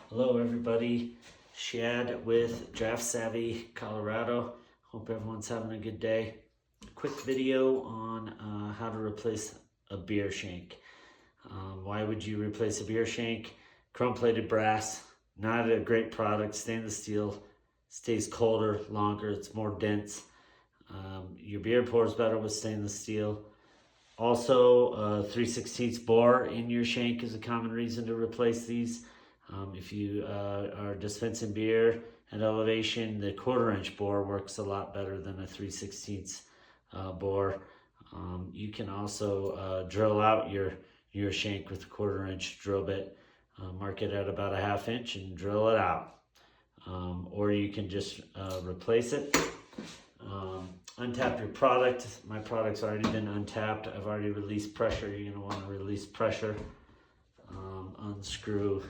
Hello everybody, Shad with Draft Savvy, Colorado. Hope everyone's having a good day. Quick video on how to replace a beer shank. Why would you replace a beer shank? Chrome-plated brass, not a great product. Stainless steel stays colder longer, it's more dense. Your beer pours better with stainless steel. Also, 3/16 bore in your shank is a common reason to replace these. If you are dispensing beer at elevation, the 1/4 inch bore works a lot better than a 3/16 bore. You can also drill out your shank with a 1/4 inch drill bit. Mark it at about a 1/2 inch and drill it out. Or you can just replace it. Untap your product. My product's already been untapped. I've already released pressure. You're going to want to release pressure. Unscrew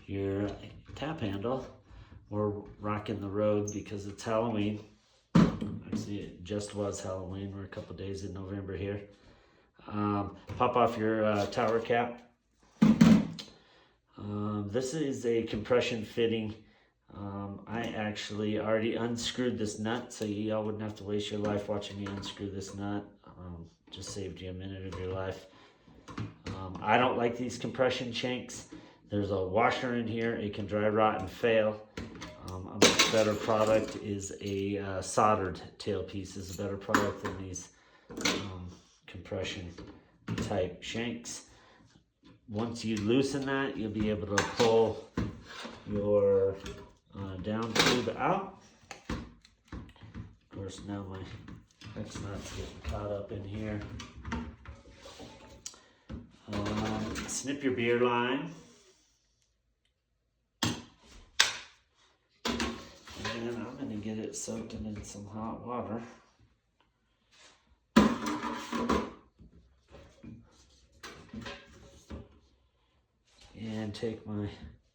your tap handle. We're rocking the road because it's Halloween. Actually, it just was Halloween. We're a couple days in November here. Pop off your tower cap. This is a compression fitting. I actually already unscrewed this nut, so y'all wouldn't have to waste your life watching me unscrew this nut. Just saved you a minute of your life. I don't like these compression shanks. There's a washer in here. It can dry rot and fail. A much better product is a soldered tailpiece. Is a better product than these compression type shanks. Once you loosen that, you'll be able to pull your down tube out. Of course, now my hex nut's getting caught up in here. Snip your beer line. And I'm going to get it soaked in some hot water. And take my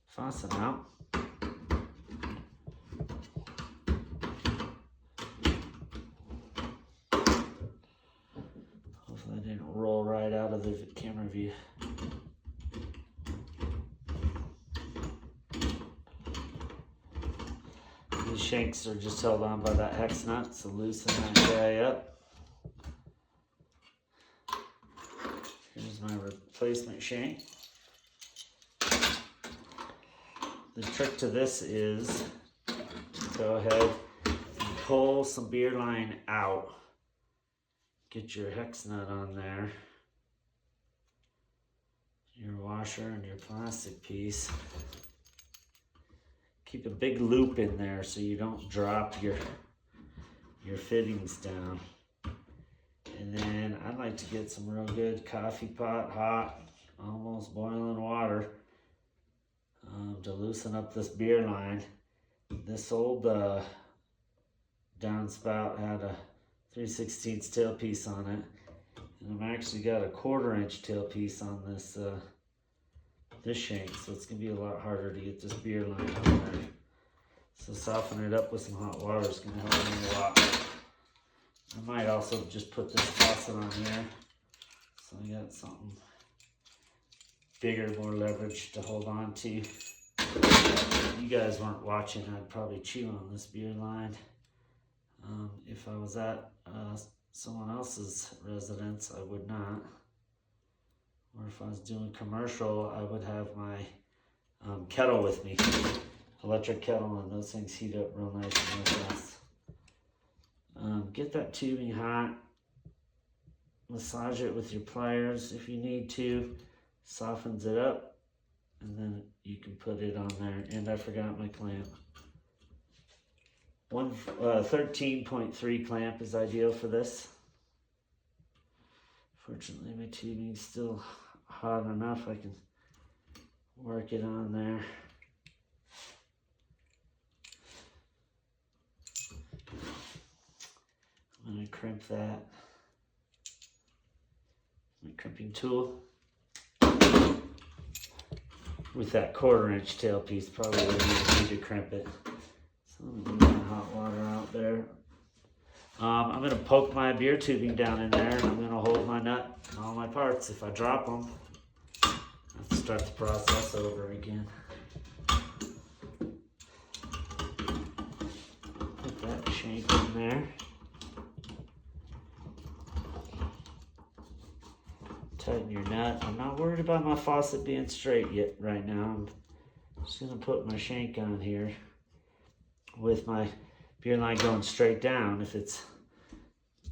faucet out. Hopefully I didn't roll right out of the camera view. These shanks are just held on by that hex nut, so loosen that guy up. Here's my replacement shank. The trick to this is go ahead and pull some beer line out. Get your hex nut on there, your washer and your plastic piece. Keep a big loop in there so you don't drop your fittings down. And then I'd like to get some real good coffee pot, hot, almost boiling water to loosen up this beer line. This old downspout had a 3/16 tailpiece on it, and I've actually got a 1/4 inch tailpiece on this this shank, so it's gonna be a lot harder to get this beer line on there. So soften it up with some hot water is gonna help me a lot. I might also just put this faucet on here, so I got something bigger, more leverage to hold on to. If you guys weren't watching, I'd probably chew on this beer line. If I was at someone else's residence, I would not. Or if I was doing commercial, I would have my kettle with me, electric kettle, and those things heat up real nice and real fast. Get that tubing hot, massage it with your pliers if you need to, softens it up, and then you can put it on there. And I forgot my clamp. 13.3 clamp is ideal for this. Fortunately, my tubing's still hot enough I can work it on there. I'm going to crimp that. My crimping tool. With that 1/4 inch tailpiece, probably where you need to crimp it. So I'm going to get my hot water out there. I'm going to poke my beer tubing down in there, and I'm going to hold my nut and all my parts. If I drop them, I have to start the process over again. tighten your nut. I'm not worried about my faucet being straight yet right now. I'm just gonna put my shank on here with my beer line going straight down. If it's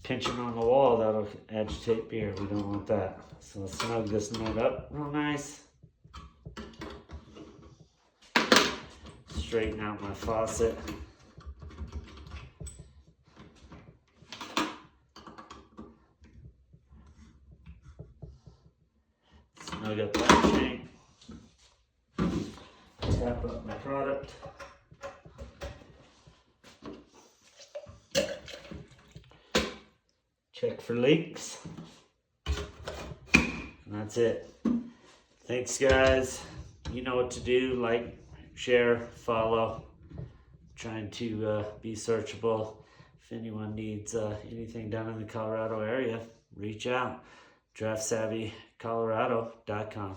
pinching on the wall, that'll agitate beer. We don't want that. So let's snug this nut up real nice. Straighten out my faucet. Snug up that shank. Tap up my product. Check for leaks. And that's it. Thanks, guys. You know what to do. Like, share, follow. Trying to be searchable. If anyone needs anything done in the Colorado area, reach out. DraftSavvyColorado.com.